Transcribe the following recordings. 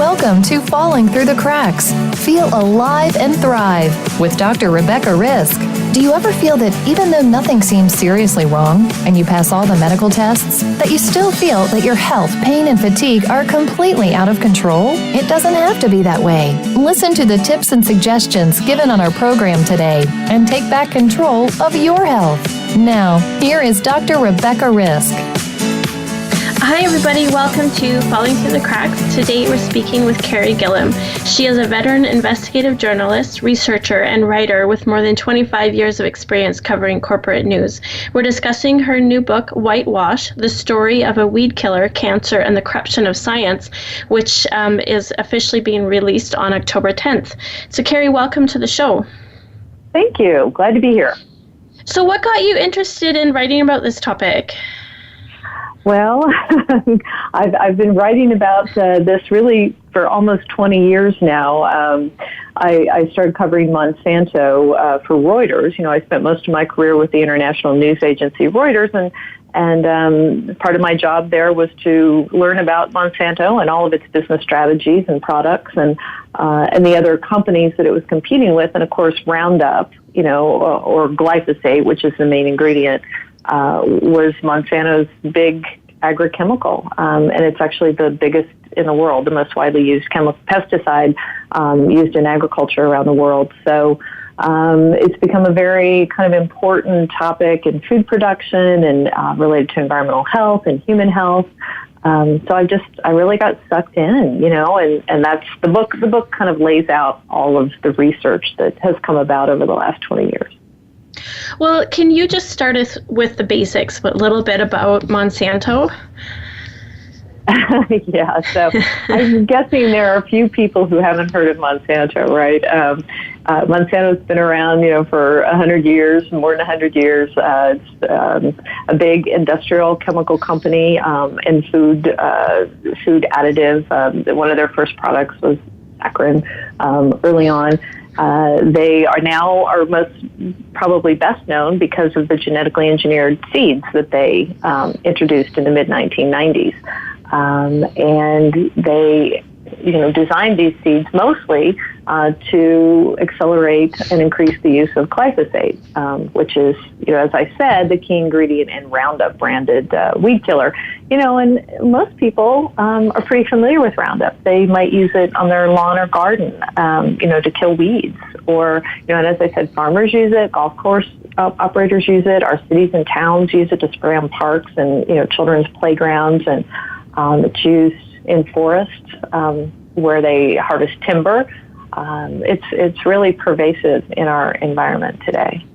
Welcome to Falling Through the Cracks. Feel alive and thrive with Dr. Rebecca Risk. Do you ever feel that even though nothing seems seriously wrong and you pass all the medical tests, that you still feel that your health, pain, and fatigue are completely out of control? It doesn't have to be that way. Listen to the tips and suggestions given on our program today and take back control of your health. Now, here is Dr. Rebecca Risk. Hi everybody, welcome to Falling Through the Cracks. Today we're speaking with Carey Gillam. She is a veteran investigative journalist, researcher, and writer with more than 25 years of experience covering corporate news. We're discussing her new book, Whitewash, the story of a weed killer, cancer, and the corruption of science, which is officially being released on October 10th. So Carey, welcome to the show. Thank you. Glad to be here. So what got you interested in writing about this topic? Well, I've been writing about this really for almost 20 years now. I started covering Monsanto for Reuters. You know, I spent most of my career with the international news agency Reuters, and part of my job there was to learn about Monsanto and all of its business strategies and products, and the other companies that it was competing with, and of course Roundup, you know, or glyphosate, which is the main ingredient. Was Monsanto's big agrochemical, and it's actually the biggest in the world, the most widely used pesticide used in agriculture around the world. So it's become a very kind of important topic in food production and related to environmental health and human health. So I really got sucked in, you know, and that's the book. The book kind of lays out all of the research that has come about over the last 20 years. Well, can you just start us with the basics, a little bit about Monsanto? Yeah, so I'm guessing there are a few people who haven't heard of Monsanto, right? Monsanto's been around, you know, for 100 years, more than 100 years. It's a big industrial chemical company in food additive. One of their first products was saccharin early on. They are now most probably best known because of the genetically engineered seeds that they introduced in the mid-1990s. And they, you know, designed these seeds mostly to accelerate and increase the use of glyphosate, which is, you know, as I said, the key ingredient in Roundup branded weed killer. You know, and most people are pretty familiar with Roundup. They might use it on their lawn or garden, you know, to kill weeds. Or, you know, and as I said, farmers use it, golf course operators use it, our cities and towns use it to spray on parks and, you know, children's playgrounds, and it's used in forests where they harvest timber. It's really pervasive in our environment today.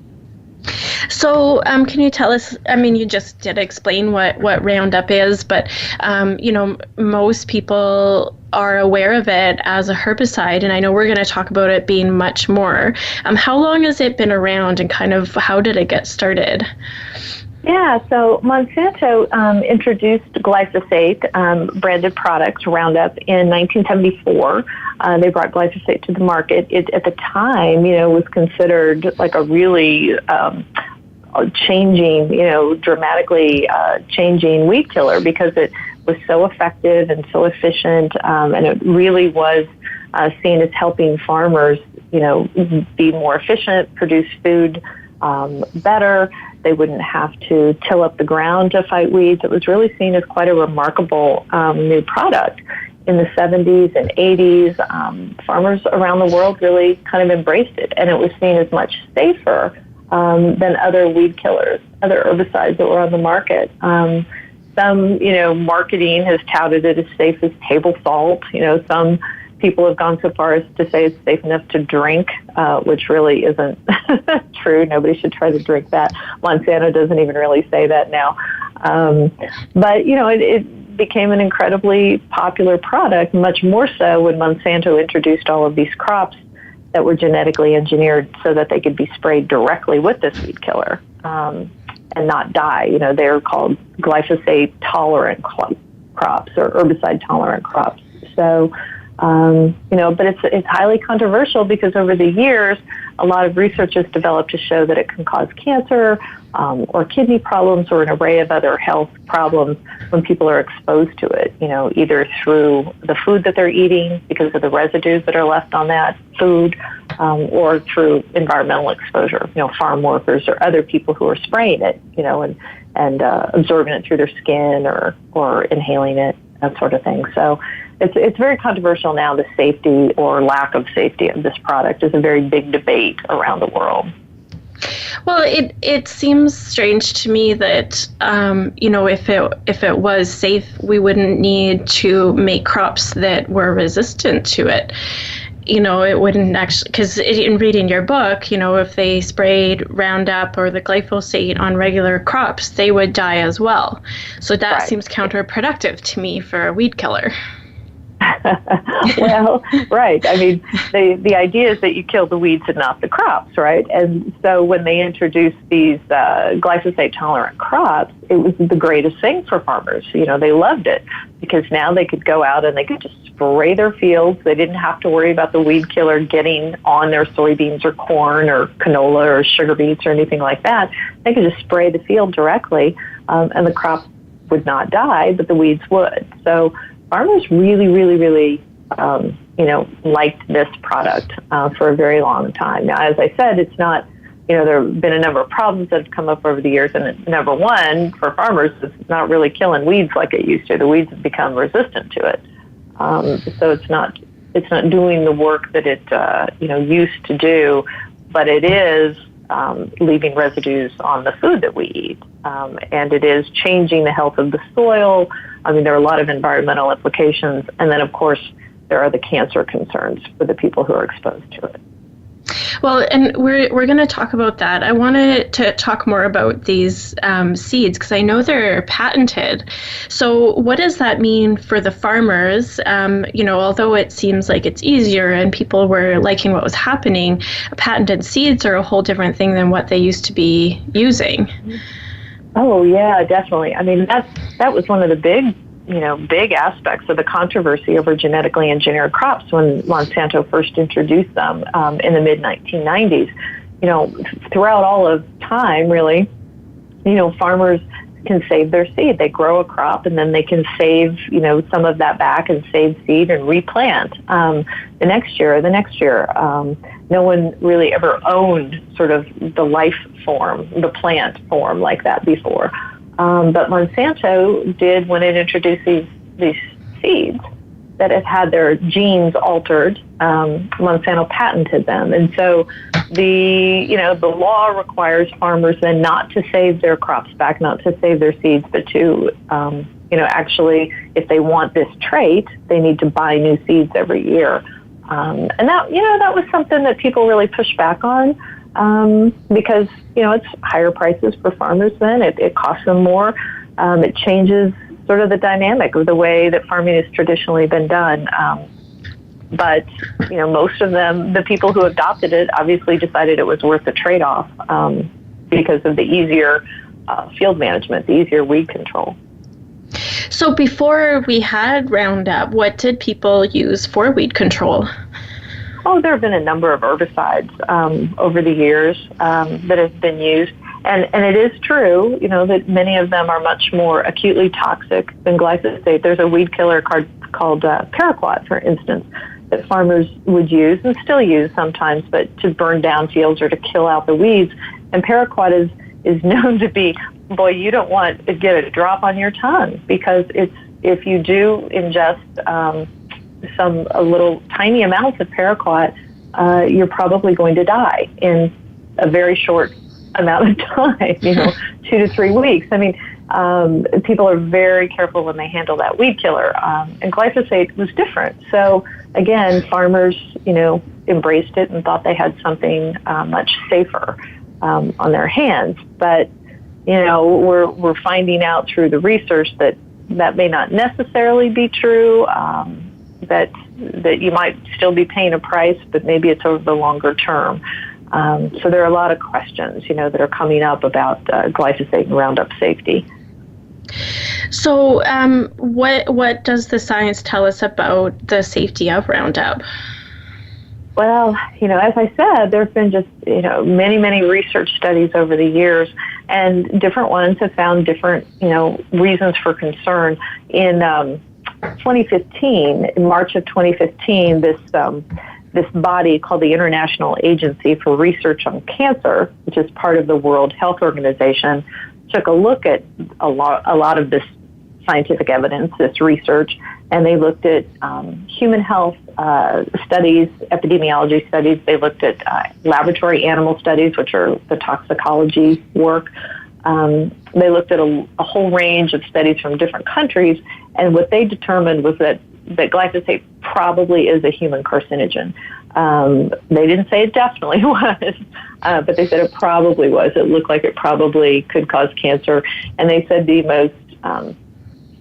So can you tell us, I mean, you just did explain what Roundup is, but, you know, most people are aware of it as a herbicide, and I know we're going to talk about it being much more. How long has it been around, and kind of how did it get started? Yeah, so Monsanto introduced glyphosate branded products, Roundup, in 1974. They brought glyphosate to the market. It, at the time, you know, was considered like a really changing, you know, dramatically changing weed killer because it was so effective and so efficient, and it really was seen as helping farmers, you know, be more efficient, produce food better. They wouldn't have to till up the ground to fight weeds. It was really seen as quite a remarkable new product. In the 70s and 80s, farmers around the world really kind of embraced it, and it was seen as much safer than other weed killers, other herbicides that were on the market. Some, you know, marketing has touted it as safe as table salt. You know, some people have gone so far as to say it's safe enough to drink, which really isn't true. Nobody should try to drink that. Monsanto doesn't even really say that now. But, you know, it became an incredibly popular product, much more so when Monsanto introduced all of these crops that were genetically engineered so that they could be sprayed directly with this weed killer and not die. You know, they're called glyphosate-tolerant crops or herbicide-tolerant crops. So But it's highly controversial because over the years, a lot of research has developed to show that it can cause cancer or kidney problems or an array of other health problems when people are exposed to it, either through the food that they're eating because of the residues that are left on that food or through environmental exposure, farm workers or other people who are spraying it, and absorbing it through their skin or inhaling it, that sort of thing. So it's very controversial now. The safety or lack of safety of this product is a very big debate around the world. Well, it seems strange to me that if it was safe, we wouldn't need to make crops that were resistant to it. It wouldn't actually, because in reading your book, if they sprayed Roundup or the glyphosate on regular crops, they would die as well. So that Right. seems counterproductive to me for a weed killer. Well, right. I mean, the idea is that you kill the weeds and not the crops, right? And so when they introduced these glyphosate-tolerant crops, it was the greatest thing for farmers. They loved it because now they could go out and they could just spray their fields. They didn't have to worry about the weed killer getting on their soybeans or corn or canola or sugar beets or anything like that. They could just spray the field directly, and the crop would not die, but the weeds would. So farmers really, really, really, liked this product for a very long time. Now, as I said, it's not, there have been a number of problems that have come up over the years. And number one, for farmers, it's not really killing weeds like it used to. The weeds have become resistant to it. So it's not doing the work that it, used to do, but it is leaving residues on the food that we eat. And it is changing the health of the soil. I mean, there are a lot of environmental implications. And then, of course, there are the cancer concerns for the people who are exposed to it. Well, and we're going to talk about that. I wanted to talk more about these seeds because I know they're patented. So what does that mean for the farmers? Although it seems like it's easier and people were liking what was happening, patented seeds are a whole different thing than what they used to be using. Oh, yeah, definitely. I mean, that was one of the big aspects of the controversy over genetically engineered crops when Monsanto first introduced them in the mid-1990s. Throughout all of time, really, farmers can save their seed. They grow a crop and then they can save, some of that back and save seed and replant the next year. No one really ever owned sort of the life form, the plant form like that before. But Monsanto did when it introduced these seeds that have had their genes altered. Monsanto patented them, and so the law requires farmers then not to save their crops back, not to save their seeds, but to actually, if they want this trait, they need to buy new seeds every year. And that was something that people really pushed back on. Because, it's higher prices for farmers then. It costs them more. It changes sort of the dynamic of the way that farming has traditionally been done. But, most of them, the people who adopted it, obviously decided it was worth the trade-off because of the easier field management, the easier weed control. So before we had Roundup, what did people use for weed control? Oh, there have been a number of herbicides over the years that have been used. And it is true, that many of them are much more acutely toxic than glyphosate. There's a weed killer called paraquat, for instance, that farmers would use and still use sometimes, but to burn down fields or to kill out the weeds. And paraquat is known to be, boy, you don't want to get a drop on your tongue because if you do ingest a little tiny amounts of paraquat, you're probably going to die in a very short amount of time, 2 to 3 weeks. I mean, people are very careful when they handle that weed killer. And glyphosate was different. So again, farmers, embraced it and thought they had something much safer on their hands. But, we're finding out through the research that may not necessarily be true. That you might still be paying a price, but maybe it's over the longer term. So there are a lot of questions, that are coming up about glyphosate and Roundup safety. So, what does the science tell us about the safety of Roundup? Well, as I said, there have been just, many, many research studies over the years, and different ones have found different, reasons for concern. In 2015, in March of 2015, this body called the International Agency for Research on Cancer, which is part of the World Health Organization, took a look at a lot of this scientific evidence, this research, and they looked at human health studies, epidemiology studies. They looked at laboratory animal studies, which are the toxicology work. They looked at a whole range of studies from different countries, and what they determined was that glyphosate probably is a human carcinogen. They didn't say it definitely was, but they said it probably was. It looked like it probably could cause cancer, and they said the most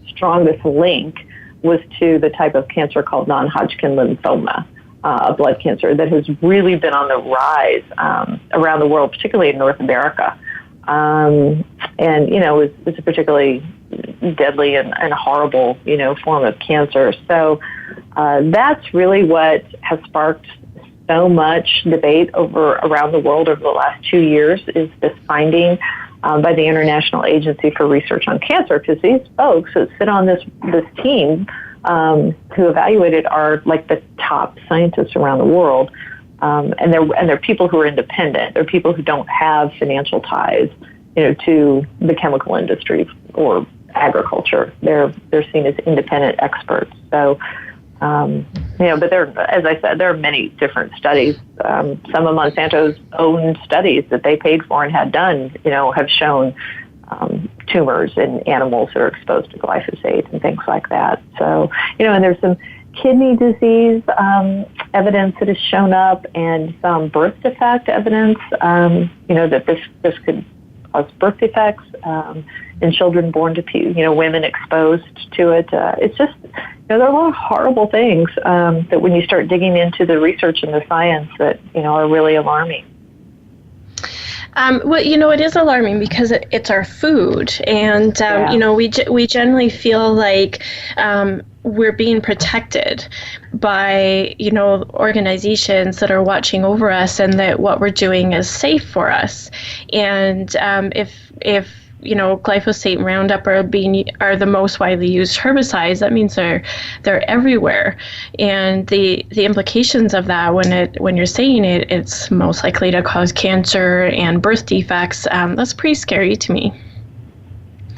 strongest link was to the type of cancer called non-Hodgkin lymphoma, a blood cancer that has really been on the rise around the world, particularly in North America. And, it's a particularly deadly and horrible, form of cancer. So that's really what has sparked so much debate around the world over the last 2 years, is this finding by the International Agency for Research on Cancer, because these folks that sit on this team who evaluated are like the top scientists around the world, and they're people who are independent. They're people who don't have financial ties, to the chemical industry or agriculture. They're seen as independent experts. So, but as I said, there are many different studies. Some of Monsanto's own studies that they paid for and had done, have shown tumors in animals that are exposed to glyphosate and things like that. So, and there's some kidney disease evidence that has shown up, and some birth defect evidence, that this could cause birth defects in children born to women exposed to it. It's just, there are a lot of horrible things that when you start digging into the research and the science that, are really alarming. Well, it is alarming because it's our food, and we generally feel like we're being protected by organizations that are watching over us, and that what we're doing is safe for us. And if glyphosate and Roundup are the most widely used herbicides, that means they're everywhere, and the implications of that, when you're saying it's most likely to cause cancer and birth defects, that's pretty scary to me.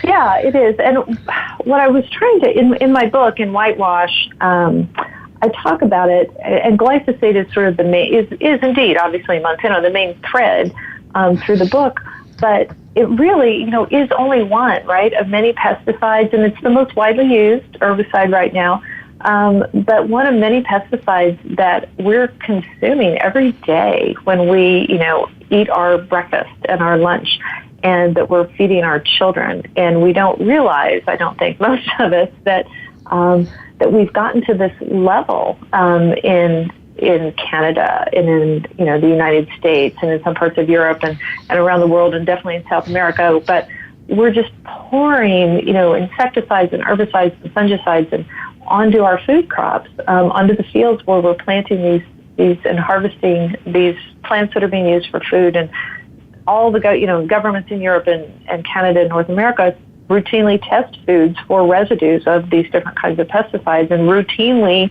Yeah, it is. And what I was trying to, in my book, in Whitewash, I talk about it, and glyphosate is sort of the main, is indeed, obviously, Monsanto, the main thread through the book, but it really, is only one, right, of many pesticides, and it's the most widely used herbicide right now, but one of many pesticides that we're consuming every day when we, eat our breakfast and our lunch, and that we're feeding our children. And we don't realize, I don't think most of us, that we've gotten to this level in Canada and in the United States and in some parts of Europe and around the world, and definitely in South America. But we're just pouring insecticides and herbicides and fungicides and onto our food crops, onto the fields where we're planting these and harvesting these plants that are being used for food. And all the governments in Europe and Canada and North America routinely test foods for residues of these different kinds of pesticides, and routinely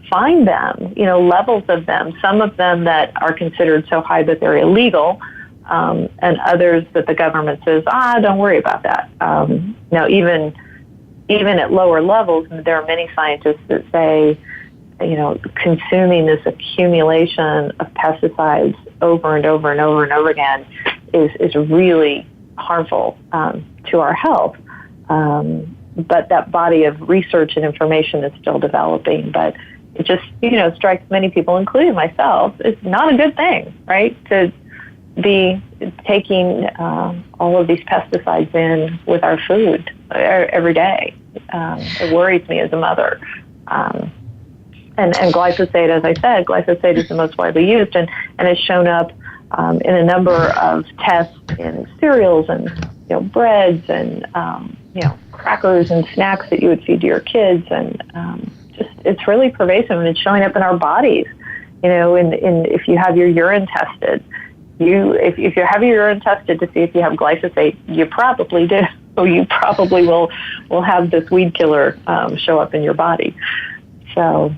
find them, levels of them, some of them that are considered so high that they're illegal, and others that the government says, don't worry about that. Now, even at lower levels, there are many scientists that say, consuming this accumulation of pesticides over and over and over and over again is really harmful to our health. But that body of research and information is still developing. But it just, strikes many people, including myself, it's not a good thing, right, to be taking all of these pesticides in with our food every day. It worries me as a mother. And glyphosate, as I said, glyphosate is the most widely used and has shown up in a number of tests in cereals and breads and crackers and snacks that you would feed to your kids, and it's really pervasive, and it's showing up in our bodies. If you have your urine tested, if you have your urine tested to see if you have glyphosate, you probably do. You probably will have this weed killer show up in your body. So.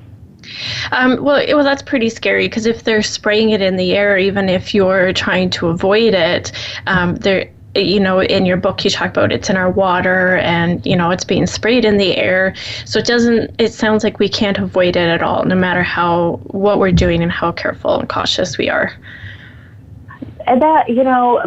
Well, that's pretty scary, because if they're spraying it in the air, even if you're trying to avoid it, in your book you talk about it's in our water, and it's being sprayed in the air. So it sounds like we can't avoid it at all, no matter what we're doing and how careful and cautious we are. And that,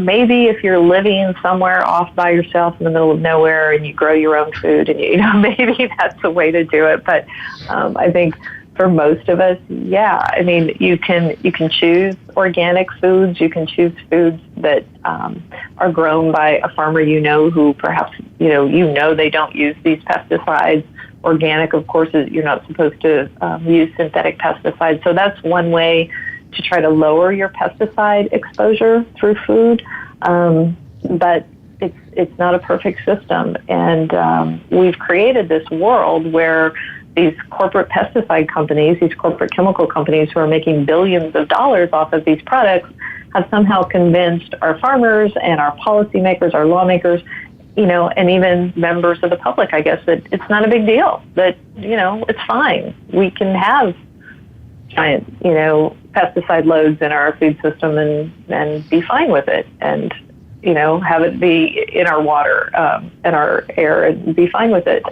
maybe if you're living somewhere off by yourself in the middle of nowhere and you grow your own food, and maybe that's the way to do it. But I think for most of us, you can choose organic foods. You can choose foods that are grown by a farmer who perhaps they don't use these pesticides. Organic, of course, you're not supposed to use synthetic pesticides. So that's one way to try to lower your pesticide exposure through food. But it's not a perfect system, and we've created this world where these corporate pesticide companies, these corporate chemical companies who are making billions of dollars off of these products, have somehow convinced our farmers and our policymakers, our lawmakers, and even members of the public, I guess, that it's not a big deal, that, it's fine. We can have giant, pesticide loads in our food system and be fine with it, and, have it be in our water and our air and be fine with it.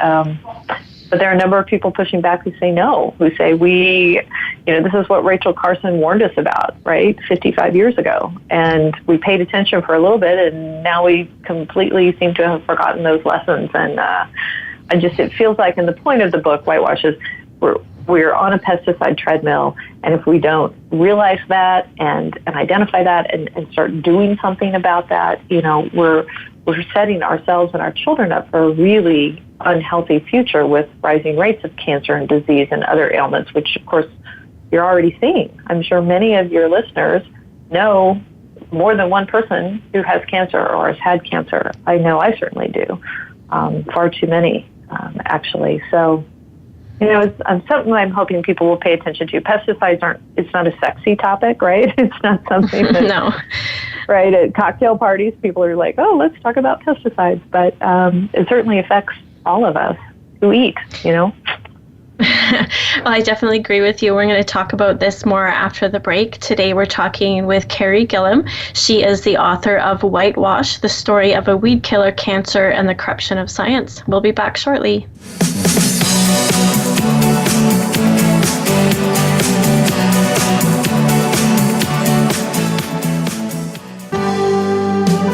But there are a number of people pushing back who say no, who say this is what Rachel Carson warned us about, right, 55 years ago. And we paid attention for a little bit, and now we completely seem to have forgotten those lessons. And it feels like, in the point of the book, Whitewash, is we're on a pesticide treadmill, and if we don't realize that and identify that and start doing something about that, we're setting ourselves and our children up for a really unhealthy future with rising rates of cancer and disease and other ailments, which, of course, you're already seeing. I'm sure many of your listeners know more than one person who has cancer or has had cancer. I know I certainly do. Far too many, actually. So, it's something I'm hoping people will pay attention to. Pesticides it's not a sexy topic, right? It's not something that... No. Right, at cocktail parties, people are like, oh, let's talk about pesticides. But it certainly affects all of us who eat, Well, I definitely agree with you. We're going to talk about this more after the break. Today we're talking with Carey Gillam. She is the author of Whitewash, the story of a weed killer, cancer, and the corruption of science. We'll be back shortly.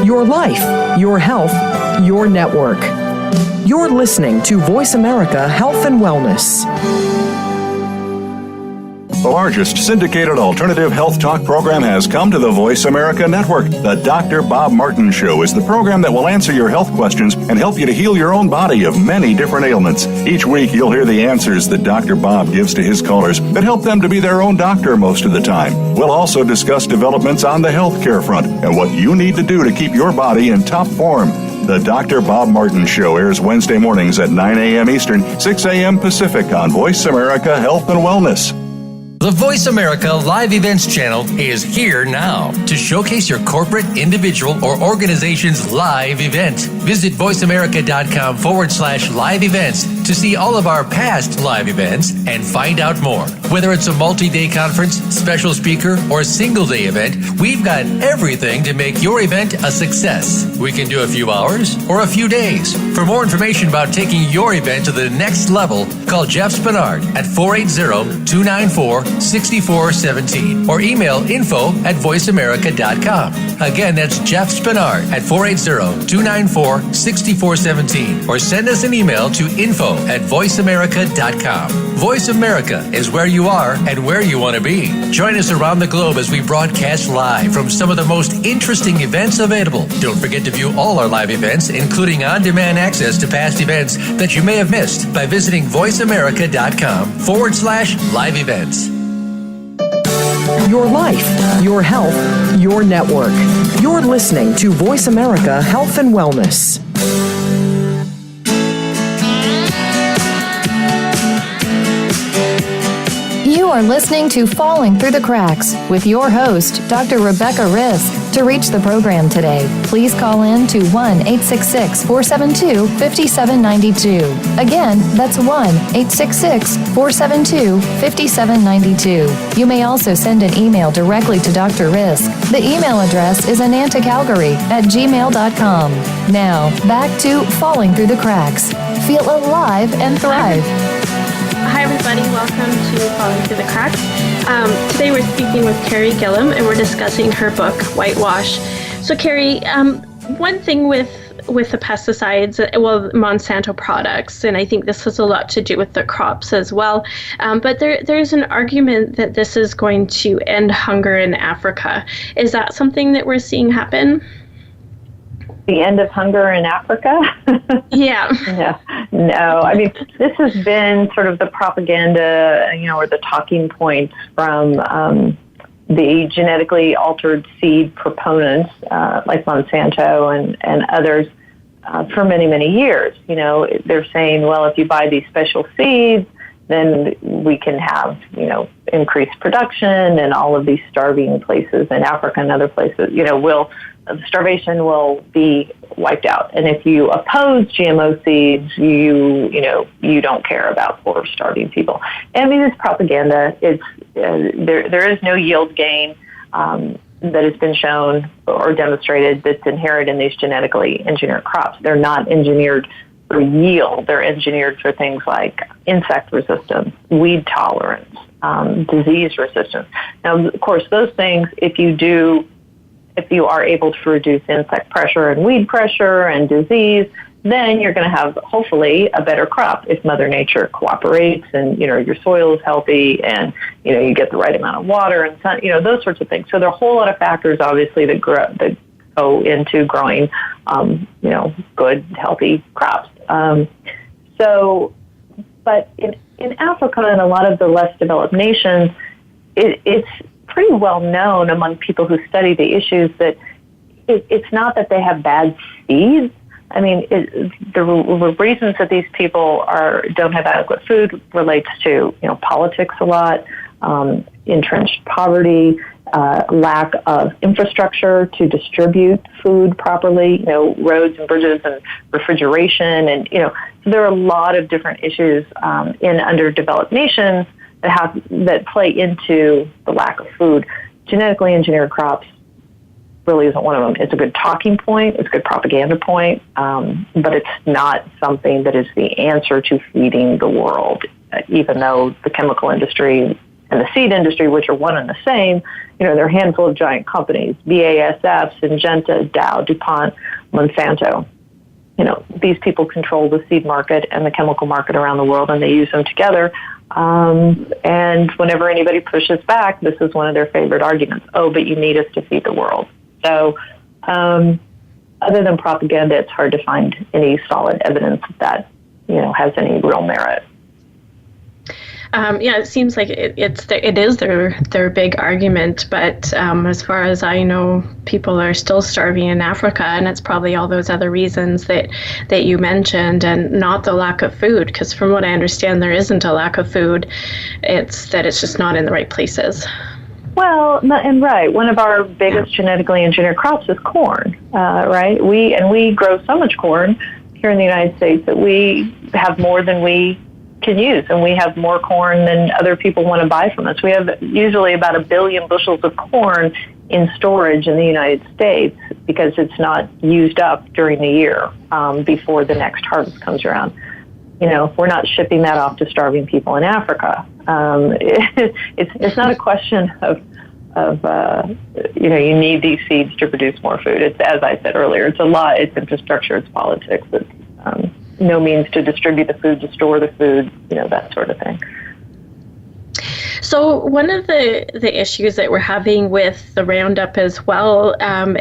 Your life, your health, your network. You're listening to Voice America Health and Wellness. The largest syndicated alternative health talk program has come to the Voice America Network. The Dr. Bob Martin Show is the program that will answer your health questions and help you to heal your own body of many different ailments. Each week, you'll hear the answers that Dr. Bob gives to his callers that help them to be their own doctor most of the time. We'll also discuss developments on the healthcare front and what you need to do to keep your body in top form. The Dr. Bob Martin Show airs Wednesday mornings at 9 a.m. Eastern, 6 a.m. Pacific on Voice America Health and Wellness. The Voice America Live Events channel is here now to showcase your corporate, individual, or organization's live event. Visit voiceamerica.com/live events to see all of our past live events and find out more. Whether it's a multi-day conference, special speaker, or single-day event, we've got everything to make your event a success. We can do a few hours or a few days. For more information about taking your event to the next level, call Jeff Spinard at 480-294-6417 or email info@voiceamerica.com. Again, that's Jeff Spinard at 480-294-6417 or send us an email to info@voiceamerica.com. Voice America is where you are and where you want to be. Join us around the globe as we broadcast live from some of the most interesting events available. Don't forget to view all our live events, including on-demand access to past events that you may have missed by visiting voiceamerica.com/live events. Your life, your health, your network. You're listening to Voice America Health and Wellness. are listening to Falling Through the Cracks with your host, Dr. Rebecca Risk. To reach the program today, please call in to 1-866-472-5792. Again, that's 1-866-472-5792. You may also send an email directly to Dr. Risk. The email address is anantacalgary@gmail.com. Now, back to Falling Through the Cracks. Feel alive and thrive. Hi, everybody. Welcome to Falling Through the Cracks. Today we're speaking with Carey Gillam, and we're discussing her book, Whitewash. So, Carey, one thing with the pesticides, well, Monsanto products, and I think this has a lot to do with the crops as well, but there's an argument that this is going to end hunger in Africa. Is that something that we're seeing happen? The end of hunger in Africa? Yeah. No. I mean, this has been sort of the propaganda, or the talking points from the genetically altered seed proponents like Monsanto and others for many, many years. They're saying, well, if you buy these special seeds, then we can have, increased production, and all of these starving places in Africa and other places, starvation will be wiped out. And if you oppose GMO seeds, you don't care about poor, starving people. And I mean, it's propaganda. It's there is no yield gain that has been shown or demonstrated that's inherent in these genetically engineered crops. They're not engineered for yield. They're engineered for things like insect resistance, weed tolerance, disease resistance. Now, of course, those things, if you are able to reduce insect pressure and weed pressure and disease, then you're going to have, hopefully, a better crop if Mother Nature cooperates and, your soil is healthy and, you get the right amount of water and sun, those sorts of things. So there are a whole lot of factors, obviously, that go into growing, good, healthy crops. But in Africa and a lot of the less developed nations, it's pretty well known among people who study the issues that it's not that they have bad seeds. I mean, the reasons that these people don't have adequate food relates to politics a lot, entrenched poverty, lack of infrastructure to distribute food properly, roads and bridges and refrigeration, and so there are a lot of different issues in underdeveloped nations that play into the lack of food. Genetically engineered crops really isn't one of them. It's a good talking point, it's a good propaganda point, but it's not something that is the answer to feeding the world, even though the chemical industry and the seed industry, which are one and the same, there are a handful of giant companies, BASF, Syngenta, Dow, DuPont, Monsanto. These people control the seed market and the chemical market around the world, and they use them together. And whenever anybody pushes back, this is one of their favorite arguments. Oh, but you need us to feed the world. So other than propaganda, it's hard to find any solid evidence that has any real merit. It seems like it is their big argument, but as far as I know, people are still starving in Africa, and it's probably all those other reasons that you mentioned, and not the lack of food, because from what I understand, there isn't a lack of food. It's that it's just not in the right places. Well, right. One of our biggest genetically engineered crops is corn, right? We grow so much corn here in the United States that we have more than we can use, and we have more corn than other people want to buy from us. We have usually about 1 billion bushels of corn in storage in the United States because it's not used up during the year before the next harvest comes around. We're not shipping that off to starving people in Africa. It's not a question of you need these seeds to produce more food. It's, as I said earlier, it's a lot. It's infrastructure. It's politics. It's no means to distribute the food, to store the food, that sort of thing. So one of the issues that we're having with the Roundup as well, and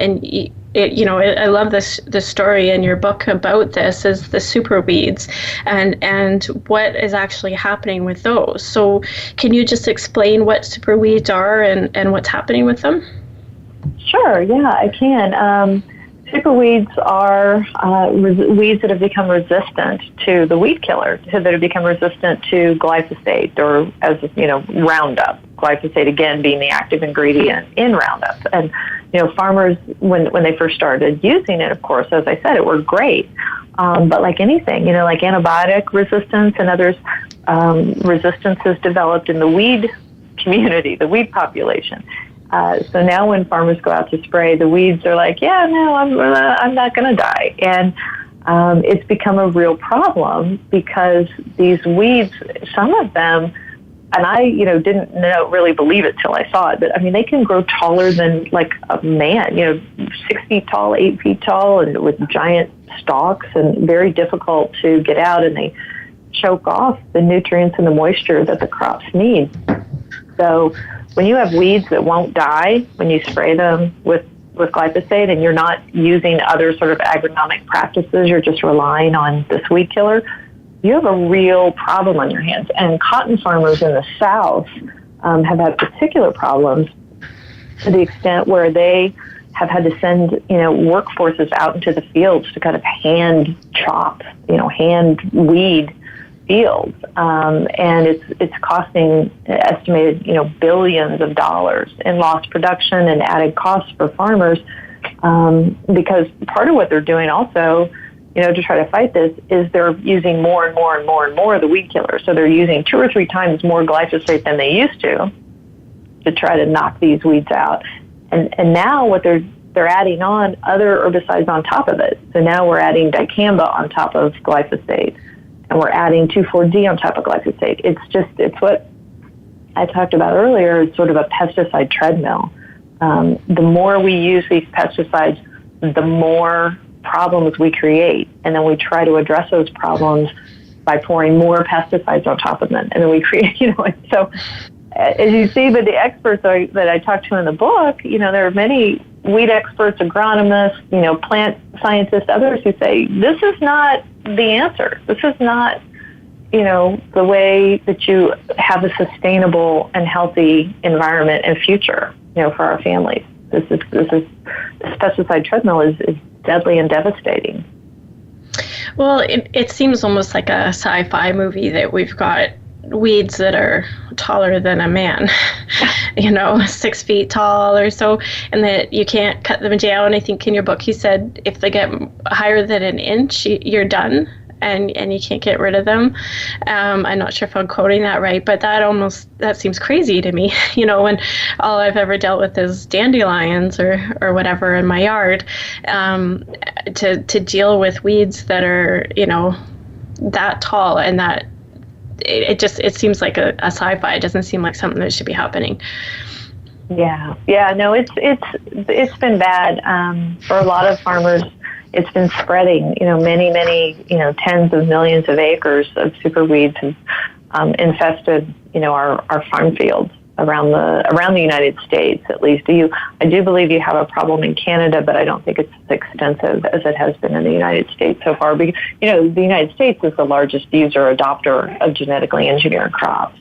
I love this story in your book about this, is the super weeds and what is actually happening with those. So can you just explain what super weeds are and what's happening with them? Sure, yeah, I can. Superweeds are weeds that have become resistant to the weed killer, that have become resistant to glyphosate, or as Roundup. Glyphosate, again, being the active ingredient in Roundup. And farmers, when they first started using it, of course, as I said, it worked great. But like anything, like antibiotic resistance and others, resistance has developed in the weed community, the weed population. So now when farmers go out to spray, the weeds are like, yeah, no, I'm not going to die. And it's become a real problem because these weeds, some of them, and I, didn't really believe it till I saw it, but I mean, they can grow taller than like a man, 6 feet tall, 8 feet tall, and with giant stalks, and very difficult to get out, and they choke off the nutrients and the moisture that the crops need. So when you have weeds that won't die when you spray them with glyphosate, and you're not using other sort of agronomic practices, you're just relying on this weed killer, you have a real problem on your hands. And cotton farmers in the South have had particular problems to the extent where they have had to send, workforces out into the fields to kind of hand chop, hand weed fields, and it's costing estimated billions of dollars in lost production and added costs for farmers, because part of what they're doing also, to try to fight this, is they're using more and more and more and more of the weed killer. So they're using 2 or 3 times more glyphosate than they used to try to knock these weeds out. And now what they're adding on other herbicides on top of it. So now we're adding dicamba on top of glyphosate, and we're adding 2,4-D on top of glyphosate. It's what I talked about earlier. It's sort of a pesticide treadmill. The more we use these pesticides, the more problems we create, and then we try to address those problems by pouring more pesticides on top of them, and then we create, so as you see with the experts that I talked to in the book, there are many weed experts, agronomists, plant scientists, others who say this is not the answer. This is not, the way that you have a sustainable and healthy environment and future, for our families. This pesticide treadmill is deadly and devastating. Well, it seems almost like a sci-fi movie that we've got weeds that are taller than a man, 6 feet tall or so, and that you can't cut them down. I think in your book you said if they get higher than an inch, you're done. And you can't get rid of them. I'm not sure if I'm quoting that right, but that seems crazy to me. When all I've ever dealt with is dandelions or whatever in my yard, to deal with weeds that are that tall, and that it seems like a sci-fi. It doesn't seem like something that should be happening. Yeah, no, it's been bad for a lot of farmers. It's been spreading, many, tens of millions of acres of superweeds have infested, our farm fields around the United States, at least. I do believe you have a problem in Canada, but I don't think it's as extensive as it has been in the United States so far. Because, the United States is the largest user adopter of genetically engineered crops,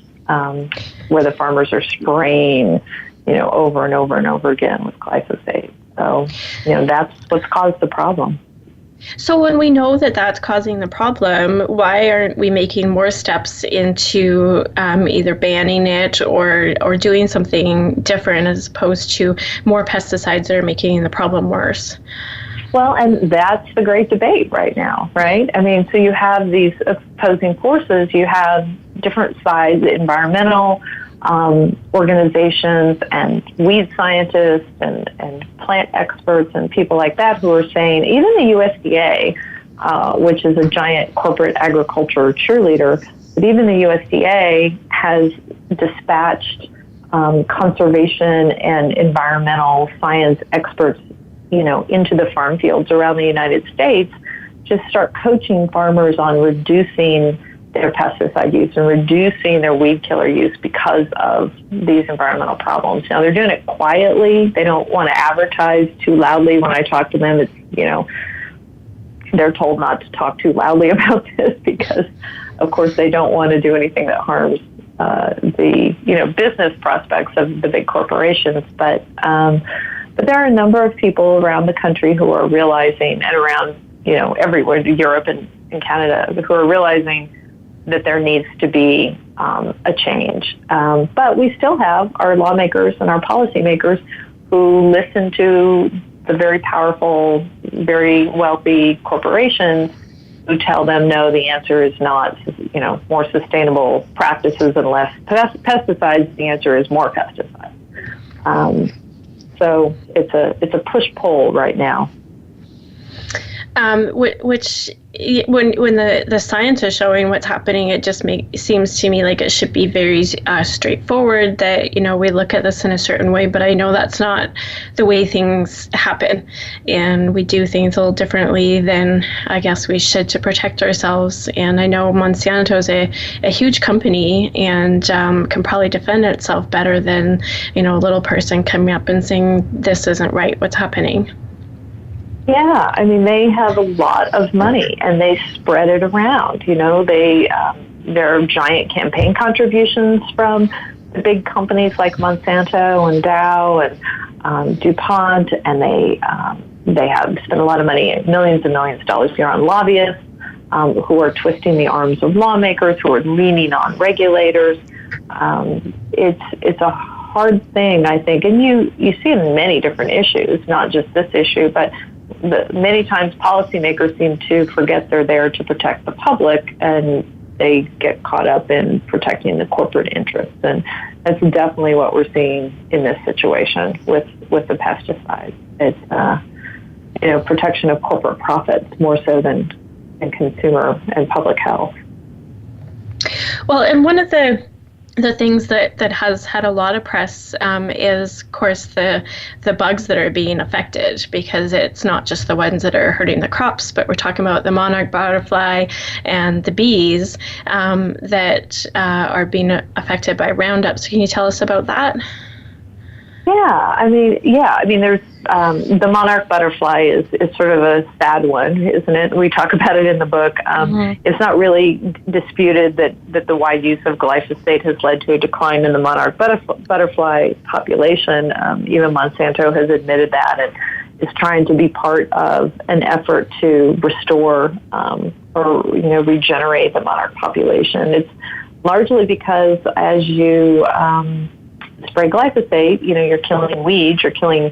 where the farmers are spraying, over and over and over again with glyphosate. So, that's what's caused the problem. So when we know that that's causing the problem, why aren't we making more steps into either banning it or doing something different, as opposed to more pesticides that are making the problem worse? Well, and that's the great debate right now, right? I mean, so you have these opposing forces. You have different sides, environmental organizations and weed scientists and plant experts and people like that who are saying, even the USDA, which is a giant corporate agriculture cheerleader, but even the USDA has dispatched conservation and environmental science experts, into the farm fields around the United States, just start coaching farmers on reducing their pesticide use and reducing their weed killer use because of these environmental problems. Now, they're doing it quietly. They don't want to advertise too loudly. When I talk to them, it's, they're told not to talk too loudly about this because, of course, they don't want to do anything that harms the, business prospects of the big corporations. But But there are a number of people around the country who are realizing, and around, everywhere, Europe and Canada, who are realizing that there needs to be a change. But we still have our lawmakers and our policymakers who listen to the very powerful, very wealthy corporations who tell them, no, the answer is not, more sustainable practices and less pesticides. The answer is more pesticides. So it's a push-pull right now. Which when the science is showing what's happening, it just seems to me like it should be very straightforward that, we look at this in a certain way, but I know that's not the way things happen, and we do things a little differently than I guess we should to protect ourselves. And I know Monsanto is a huge company and can probably defend itself better than, a little person coming up and saying this isn't right, what's happening. Yeah, they have a lot of money, and they spread it around. There are giant campaign contributions from the big companies like Monsanto and Dow and DuPont, and they have spent a lot of money, millions and millions of dollars here on lobbyists who are twisting the arms of lawmakers, who are leaning on regulators. It's a hard thing, I think, and you see it in many different issues, not just this issue, but many times policymakers seem to forget they're there to protect the public, and they get caught up in protecting the corporate interests. And that's definitely what we're seeing in this situation with the pesticides. It's protection of corporate profits more so than consumer and public health. Well, and one of the things that has had a lot of press is, of course, the bugs that are being affected, because it's not just the ones that are hurting the crops, but we're talking about the monarch butterfly and the bees that are being affected by Roundup. So can you tell us about that? There's the monarch butterfly is sort of a sad one, isn't it? We talk about it in the book. It's not really disputed that the wide use of glyphosate has led to a decline in the monarch butterfly population. Even Monsanto has admitted that and is trying to be part of an effort to restore or regenerate the monarch population. It's largely because as you spray glyphosate, you're killing weeds, you're killing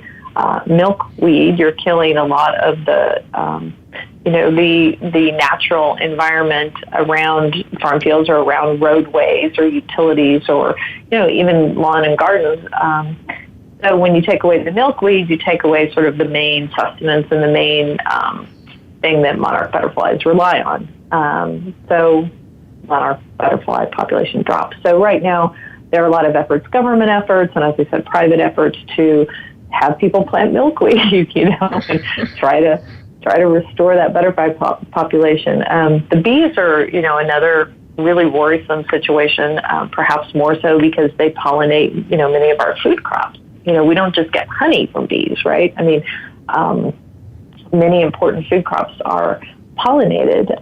milkweed, you're killing a lot of the natural environment around farm fields or around roadways or utilities or, even lawn and gardens. So when you take away the milkweed, you take away sort of the main sustenance and the main thing that monarch butterflies rely on. So monarch butterfly population drops. So right now, there are a lot of efforts, government efforts, and as I said, private efforts to have people plant milkweed, and try to restore that butterfly population. The bees are, another really worrisome situation, perhaps more so because they pollinate, many of our food crops. We don't just get honey from bees, right? Many important food crops are pollinated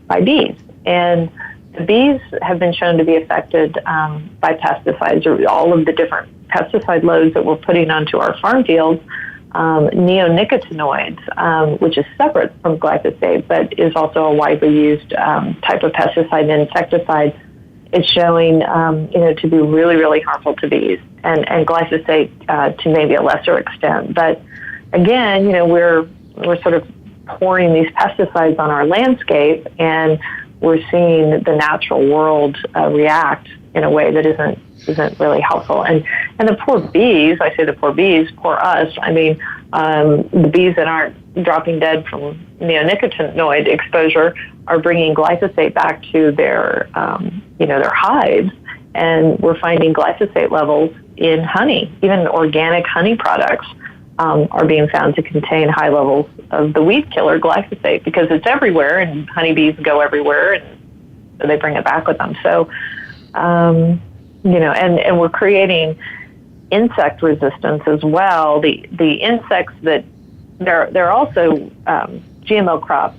by bees, and the bees have been shown to be affected by pesticides, or all of the different pesticide loads that we're putting onto our farm fields. Neonicotinoids, which is separate from glyphosate, but is also a widely used type of pesticide and insecticide, is showing to be really, really harmful to bees, and glyphosate to maybe a lesser extent. But again, we're sort of pouring these pesticides on our landscape, and we're seeing the natural world react in a way that isn't really helpful. And the poor bees, I say the poor bees, poor us, the bees that aren't dropping dead from neonicotinoid exposure are bringing glyphosate back to their hives, and we're finding glyphosate levels in honey. Even organic honey products are being found to contain high levels of the weed killer glyphosate, because it's everywhere, and honeybees go everywhere, and so they bring it back with them. So, and we're creating insect resistance as well. The insects that there are also GMO crops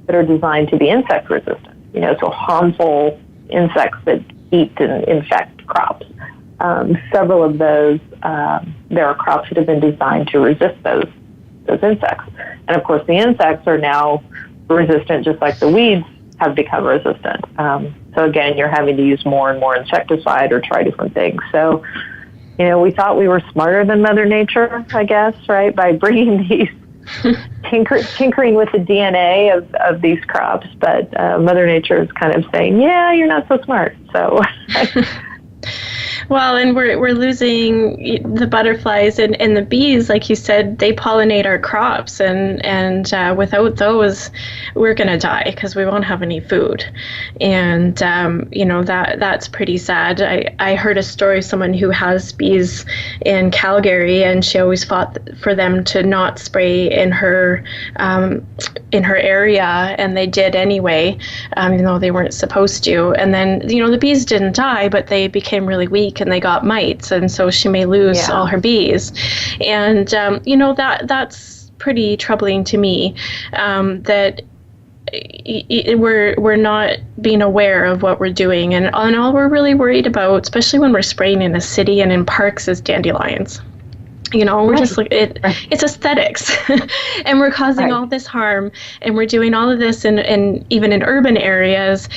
that are designed to be insect resistant. So harmful insects that eat and infect crops. several of those, there are crops that have been designed to resist those insects. And of course, the insects are now resistant, just like the weeds have become resistant. So again, you're having to use more and more insecticide or try different things. So, we thought we were smarter than Mother Nature, I guess, right, by bringing these, tinkering with the DNA of these crops. But Mother Nature is kind of saying, yeah, you're not so smart. So... Well, and we're losing the butterflies and the bees, like you said, they pollinate our crops, and without those, we're going to die because we won't have any food. And, that's pretty sad. I heard a story of someone who has bees in Calgary, and she always fought for them to not spray in her area, and they did anyway, even though they weren't supposed to. And then, the bees didn't die, but they became really weak and they got mites, and so she may lose all her bees. And that's pretty troubling to me, that we're not being aware of what we're doing, and all we're really worried about, especially when we're spraying in a city and in parks, is dandelions. We're just like it's aesthetics, and we're causing all this harm, and we're doing all of this in even in urban areas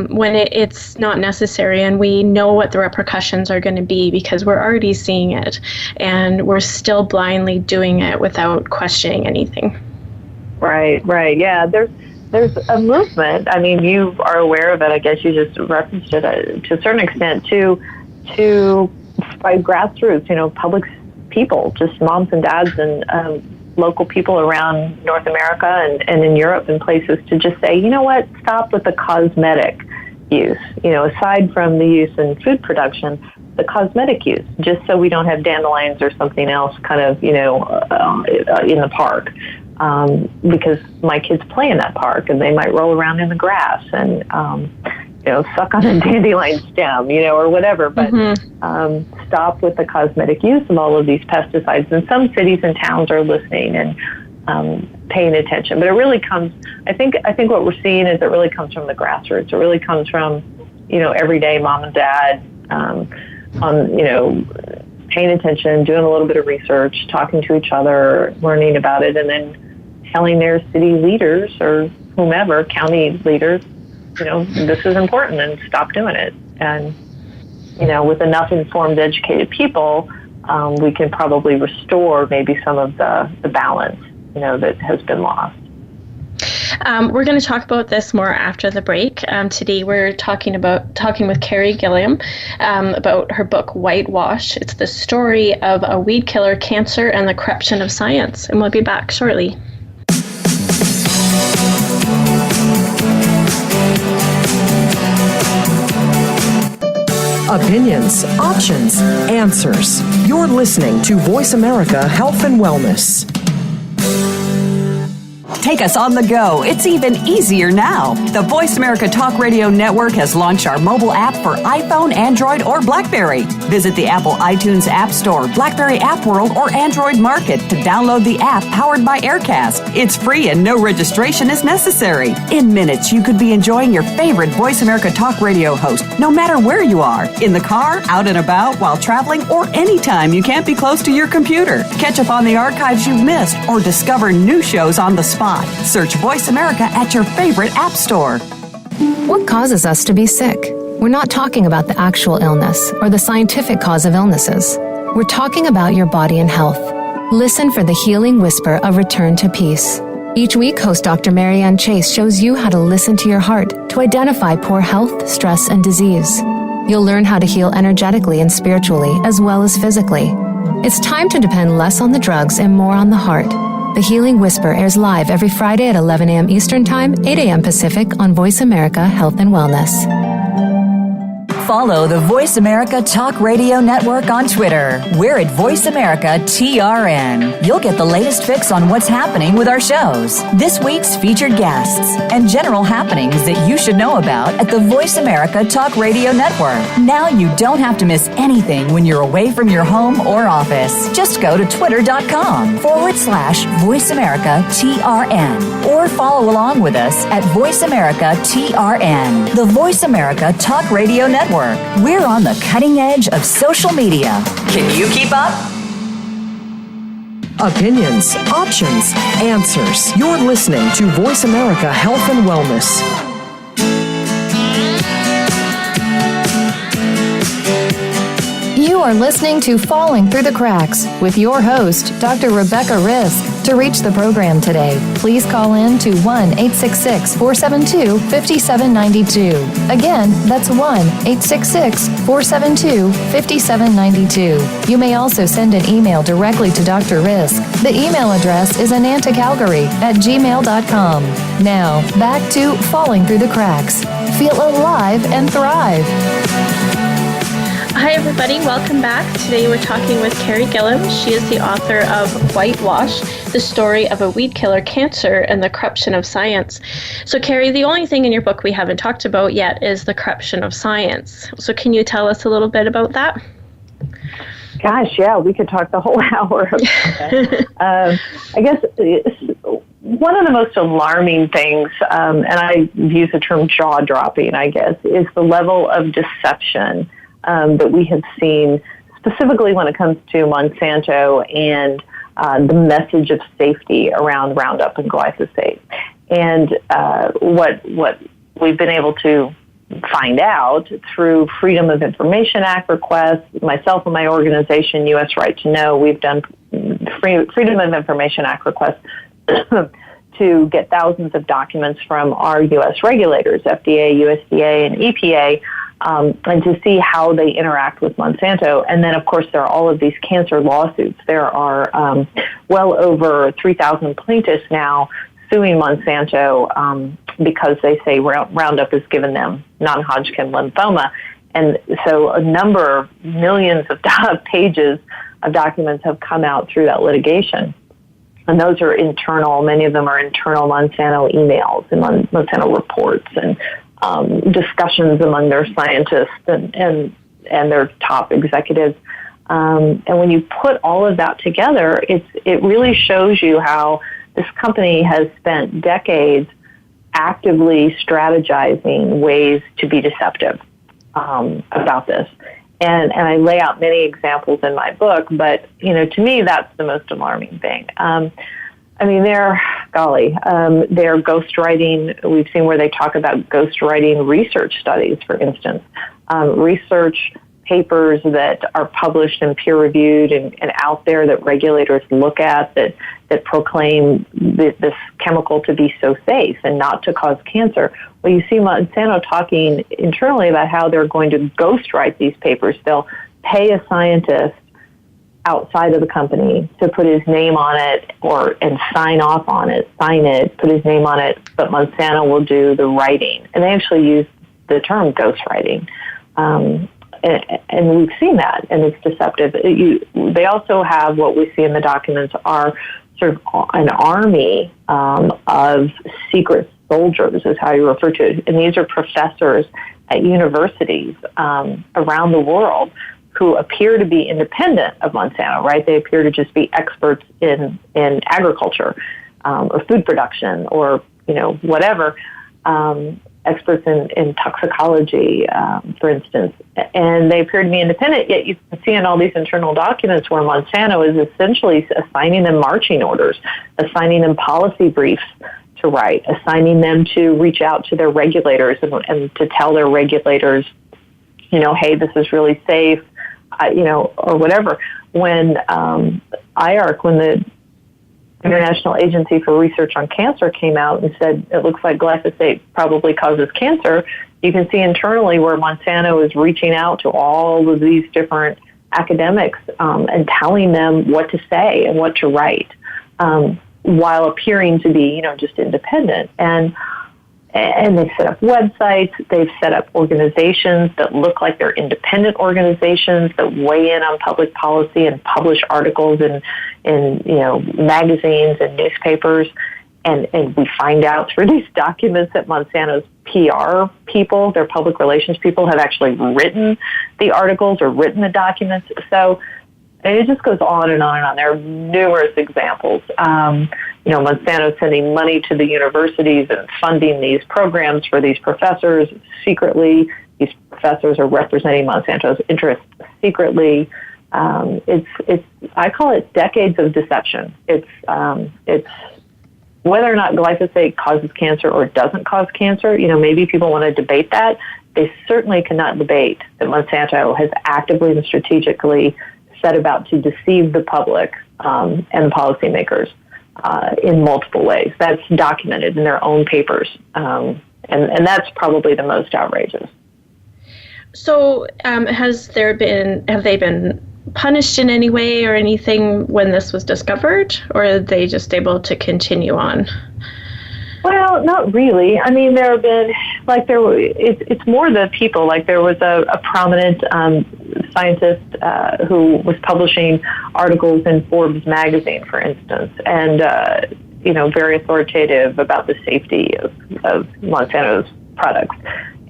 when it's not necessary, and we know what the repercussions are going to be because we're already seeing it, and we're still blindly doing it without questioning anything. Right. Yeah, there's a movement. I mean, you are aware of it. I guess you just referenced it to a certain extent to by grassroots, public people, just moms and dads and local people around North America and in Europe and places, to just say, you know what, stop with the cosmetic use, aside from the use in food production, the cosmetic use, just so we don't have dandelions or something else kind of, in the park. Because my kids play in that park and they might roll around in the grass and, suck on a dandelion stem, or whatever. But stop with the cosmetic use of all of these pesticides. And some cities and towns are listening and paying attention. But it really comes, I think what we're seeing is it really comes from the grassroots. It really comes from, everyday mom and dad paying attention, doing a little bit of research, talking to each other, learning about it, and then telling their city leaders or whomever, county leaders, this is important and stop doing it. And, with enough informed, educated people, we can probably restore maybe some of the balance, that has been lost. We're going to talk about this more after the break. Today we're talking with Carey Gillam about her book, Whitewash. It's the story of a weed killer, cancer, and the corruption of science. And we'll be back shortly. Opinions, options, answers. You're listening to Voice America Health and Wellness. Take us on the go. It's even easier now. The Voice America Talk Radio Network has launched our mobile app for iPhone, Android, or BlackBerry. Visit the Apple iTunes App Store, BlackBerry App World, or Android Market to download the app powered by Aircast. It's free and no registration is necessary. In minutes, you could be enjoying your favorite Voice America Talk Radio host, no matter where you are, in the car, out and about, while traveling, or anytime you can't be close to your computer. Catch up on the archives you've missed or discover new shows on the spot. Search Voice America at your favorite app store. What causes us to be sick? We're not talking about the actual illness or the scientific cause of illnesses. We're talking about your body and health. Listen for the healing whisper of return to peace. Each week, host Dr. Marianne Chase shows you how to listen to your heart to identify poor health, stress, and disease. You'll learn how to heal energetically and spiritually, as well as physically. It's time to depend less on the drugs and more on the heart. The Healing Whisper airs live every Friday at 11 a.m. Eastern Time, 8 a.m. Pacific on Voice America Health and Wellness. Follow the Voice America Talk Radio Network on Twitter. We're at Voice America TRN. You'll get the latest fix on what's happening with our shows, this week's featured guests, and general happenings that you should know about at the Voice America Talk Radio Network. Now you don't have to miss anything when you're away from your home or office. Just go to twitter.com/Voice America TRN or follow along with us at Voice America TRN. The Voice America Talk Radio Network. Network. We're on the cutting edge of social media. Can you keep up? Opinions, options, answers. You're listening to Voice America Health and Wellness. You are listening to Falling Through the Cracks with your host, Dr. Rebecca Risk. To reach the program today, please call in to 1-866-472-5792. Again, that's 1-866-472-5792. You may also send an email directly to Dr. Risk. The email address is anantacalgary@gmail.com. Now, back to Falling Through the Cracks. Feel alive and thrive. Hi, everybody. Welcome back. Today we're talking with Carey Gillam. She is the author of Whitewash, the story of a weed killer, cancer, and the corruption of science. So, Carey, the only thing in your book we haven't talked about yet is the corruption of science. So can you tell us a little bit about that? Gosh, yeah, we could talk the whole hour about that. I guess one of the most alarming things, and I use the term jaw-dropping, I guess, is the level of deception that we have seen, specifically when it comes to Monsanto and the message of safety around Roundup and glyphosate. And what we've been able to find out through Freedom of Information Act requests, myself and my organization, U.S. Right to Know, we've done Freedom of Information Act requests to get thousands of documents from our U.S. regulators, FDA, USDA, and EPA, and to see how they interact with Monsanto. And then, of course, there are all of these cancer lawsuits. There are well over 3,000 plaintiffs now suing Monsanto because they say Roundup has given them non-Hodgkin lymphoma. And so a number of millions of pages of documents have come out through that litigation. And those are internal, many of them are internal Monsanto emails and Monsanto reports and discussions among their scientists and their top executives. And when you put all of that together, it really shows you how this company has spent decades actively strategizing ways to be deceptive about this. And I lay out many examples in my book, but, to me, that's the most alarming thing. They're ghostwriting. We've seen where they talk about ghostwriting research studies, for instance, research papers that are published and peer-reviewed and out there that regulators look at that proclaim this chemical to be so safe and not to cause cancer. Well, you see Monsanto talking internally about how they're going to ghostwrite these papers. They'll pay a scientist outside of the company to put his name on it and sign it, put his name on it, but Monsanto will do the writing. And they actually use the term ghostwriting. And we've seen that, and it's deceptive. They also have what we see in the documents are sort of an army of secret soldiers, is how you refer to it. And these are professors at universities around the world who appear to be independent of Monsanto, right? They appear to just be experts in agriculture or food production or, whatever, experts in toxicology, for instance. And they appear to be independent, yet you can see in all these internal documents where Monsanto is essentially assigning them marching orders, assigning them policy briefs to write, assigning them to reach out to their regulators and to tell their regulators, hey, this is really safe, or whatever. When IARC, when the International Agency for Research on Cancer came out and said it looks like glyphosate probably causes cancer, you can see internally where Monsanto is reaching out to all of these different academics and telling them what to say and what to write, while appearing to be, just independent. And they've set up websites, they've set up organizations that look like they're independent organizations that weigh in on public policy and publish articles in magazines and newspapers. And we find out through these documents that Monsanto's PR people, their public relations people, have actually written the articles or written the documents. So And it just goes on and on and on. There are numerous examples. Monsanto sending money to the universities and funding these programs for these professors secretly. These professors are representing Monsanto's interests secretly. It's I call it decades of deception. It's whether or not glyphosate causes cancer or doesn't cause cancer. Maybe people want to debate that. They certainly cannot debate that Monsanto has actively and strategically set about to deceive the public and policymakers in multiple ways. That's documented in their own papers, and that's probably the most outrageous. So, have they been punished in any way or anything when this was discovered, or are they just able to continue on? Well, not really. I mean, there have been, it's more the people. Like, there was a prominent scientist who was publishing articles in Forbes magazine, for instance, and, very authoritative about the safety of Monsanto's products.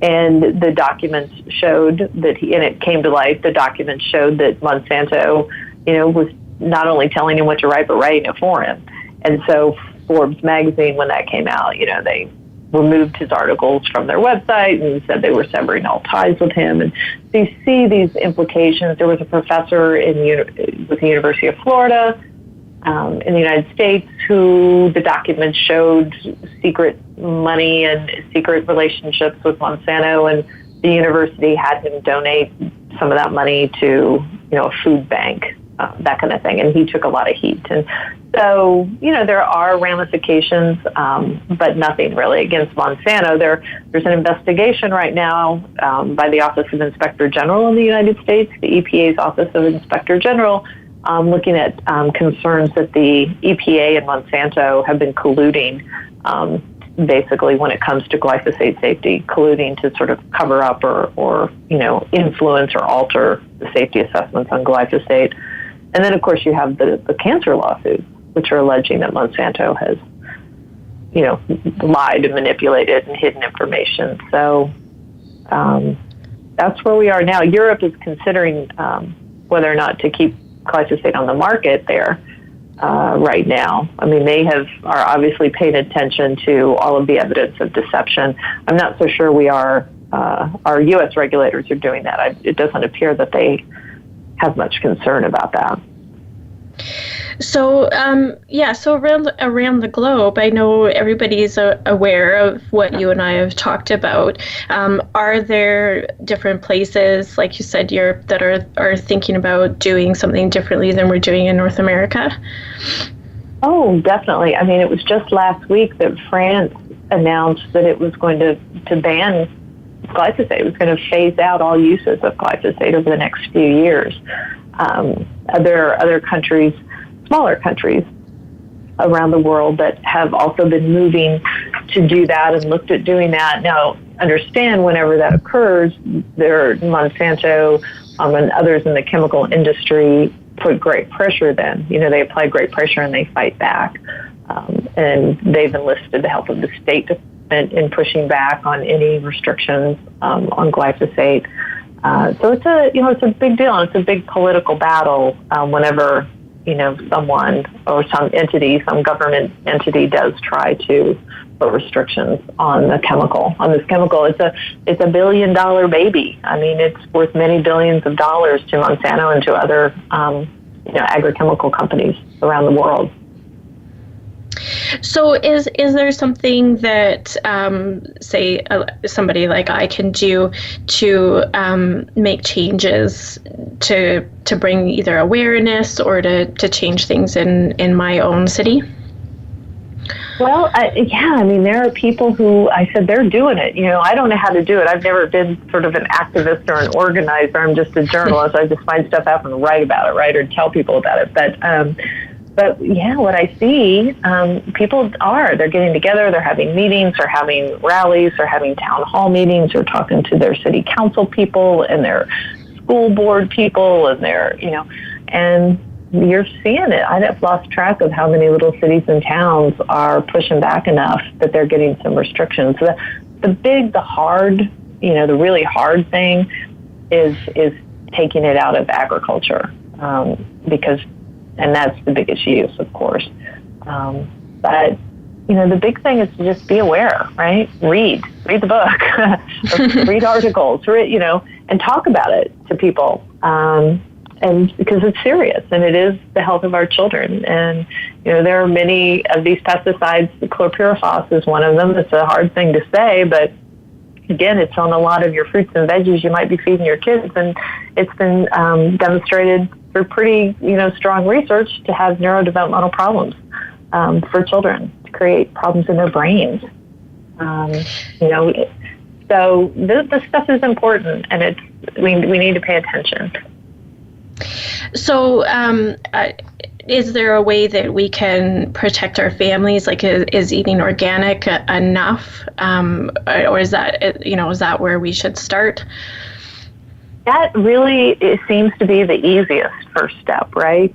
And the documents showed that and it came to light, the documents showed that Monsanto, was not only telling him what to write, but writing it for him. And so Forbes magazine, when that came out, they removed his articles from their website and said they were severing all ties with him. And so you see these implications. There was a professor with the University of Florida in the United States who the documents showed secret money and secret relationships with Monsanto, and the university had him donate some of that money to, a food bank, that kind of thing. And he took a lot of heat. And so, there are ramifications, but nothing really against Monsanto. There's an investigation right now by the Office of Inspector General in the United States, the EPA's Office of Inspector General, looking at concerns that the EPA and Monsanto have been colluding, basically when it comes to glyphosate safety, colluding to sort of cover up or influence or alter the safety assessments on glyphosate. And then, of course, you have the cancer lawsuits, which are alleging that Monsanto has, lied and manipulated and hidden information. So that's where we are now. Europe is considering whether or not to keep glyphosate on the market there right now. I mean, they are obviously paying attention to all of the evidence of deception. I'm not so sure our U.S. regulators are doing that. It doesn't appear that they have much concern about that. So, so around the globe, I know everybody's aware of what you and I have talked about. Are there different places, like you said, Europe, that are thinking about doing something differently than we're doing in North America? Oh, definitely. I mean, it was just last week that France announced that it was going to ban glyphosate. It was going to phase out all uses of glyphosate over the next few years. Other countries, smaller countries around the world that have also been moving to do that and looked at doing that. Now, understand whenever that occurs, Monsanto and others in the chemical industry put great pressure then. They apply great pressure and they fight back. And they've enlisted the help of the State Department in pushing back on any restrictions on glyphosate. So it's a big deal, and it's a big political battle whenever someone or some government entity does try to put restrictions on this chemical. It's a $1 billion baby. I mean, it's worth many billions of dollars to Monsanto and to other agrochemical companies around the world. So is there something that, say, somebody like I can do to make changes to bring either awareness or to change things in my own city? Well, there are people who I said they're doing it. I don't know how to do it. I've never been sort of an activist or an organizer. I'm just a journalist. I just find stuff out and write about it, right, or tell people about it. But what I see, they're getting together, they're having meetings, they're having rallies, they're having town hall meetings, they're talking to their city council people and their school board people and and you're seeing it. I've lost track of how many little cities and towns are pushing back enough that they're getting some restrictions. The really hard thing is taking it out of agriculture. and that's the biggest use, of course. But the big thing is to just be aware, right? Read the book, read articles, and talk about it to people. And because it's serious, and it is the health of our children. And, there are many of these pesticides. Chlorpyrifos is one of them. It's a hard thing to say, but again, it's on a lot of your fruits and veggies you might be feeding your kids. And it's been demonstrated through pretty, strong research to have neurodevelopmental problems for children, to create problems in their brains. So this stuff is important, and we need to pay attention. So, is there a way that we can protect our families? Like, is eating organic enough, or is that where we should start? That really seems to be the easiest first step, right?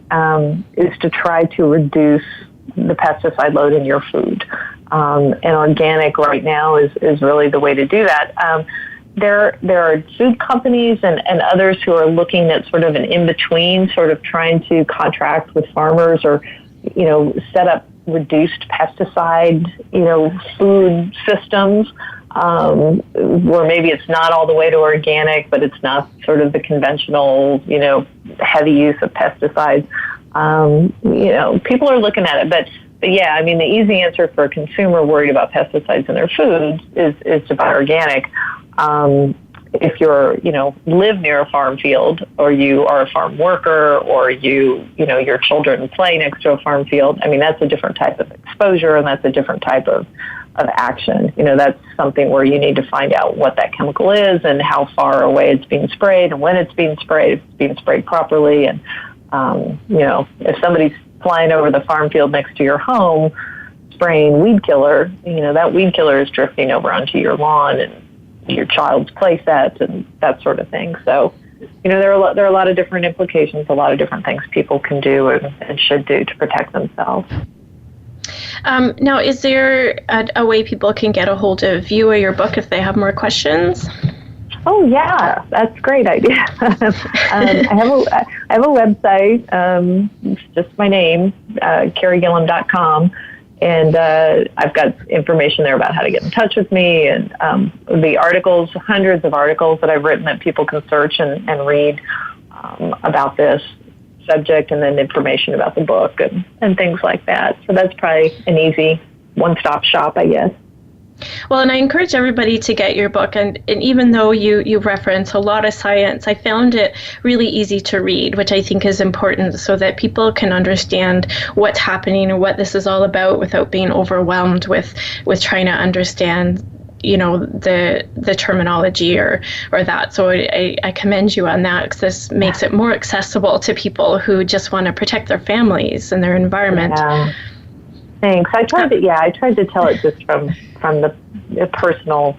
Is to try to reduce the pesticide load in your food, and organic right now is really the way to do that. There are food companies and others who are looking at sort of an in-between, sort of trying to contract with farmers or, set up reduced pesticide, food systems, where maybe it's not all the way to organic, but it's not sort of the conventional, heavy use of pesticides. People are looking at it, but yeah, I mean, the easy answer for a consumer worried about pesticides in their foods is to buy organic. If you're, live near a farm field, or you are a farm worker, or your children play next to a farm field, I mean, that's a different type of exposure, and that's a different type of action. That's something where you need to find out what that chemical is and how far away it's being sprayed and when it's being sprayed, if it's being sprayed properly. And, if somebody's flying over the farm field next to your home spraying weed killer, that weed killer is drifting over onto your lawn and your child's play set and that sort of thing. So, there are a lot of different implications, a lot of different things people can do and should do to protect themselves. Now, is there a way people can get a hold of you or your book if they have more questions? Oh, yeah, that's a great idea. I have a website. It's just my name, CareyGillam.com. And I've got information there about how to get in touch with me, and the articles, hundreds of articles that I've written that people can search and read about this subject, and then information about the book and things like that. So that's probably an easy one-stop shop, I guess. Well, and I encourage everybody to get your book. And even though you reference a lot of science, I found it really easy to read, which I think is important so that people can understand what's happening and what this is all about without being overwhelmed with trying to understand, the terminology or that. So I commend you on that, because this makes it more accessible to people who just want to protect their families and their environment. Yeah. Thanks. I tried to tell it just from the personal,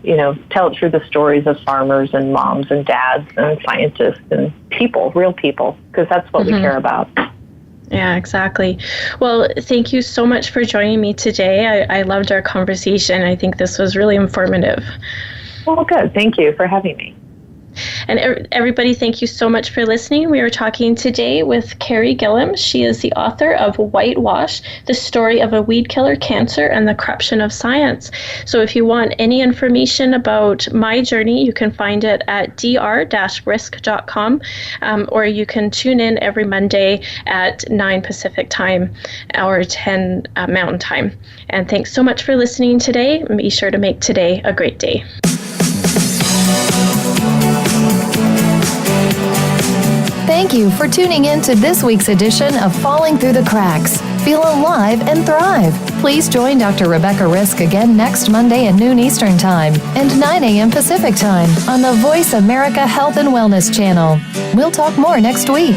tell it through the stories of farmers and moms and dads and scientists and people, real people, because that's what we care about. Yeah, exactly. Well, thank you so much for joining me today. I loved our conversation. I think this was really informative. Well, good. Thank you for having me. And everybody, thank you so much for listening. We are talking today with Carey Gillam. She is the author of Whitewash, the story of a weed killer, cancer, and the corruption of science. So if you want any information about my journey, you can find it at dr-risk.com, or you can tune in every Monday at 9 Pacific time or 10 Mountain time. And thanks so much for listening today. Be sure to make today a great day. Thank you for tuning in to this week's edition of Falling Through the Cracks. Feel alive and thrive. Please join Dr. Rebecca Risk again next Monday at noon Eastern Time and 9 a.m. Pacific Time on the Voice America Health and Wellness Channel. We'll talk more next week.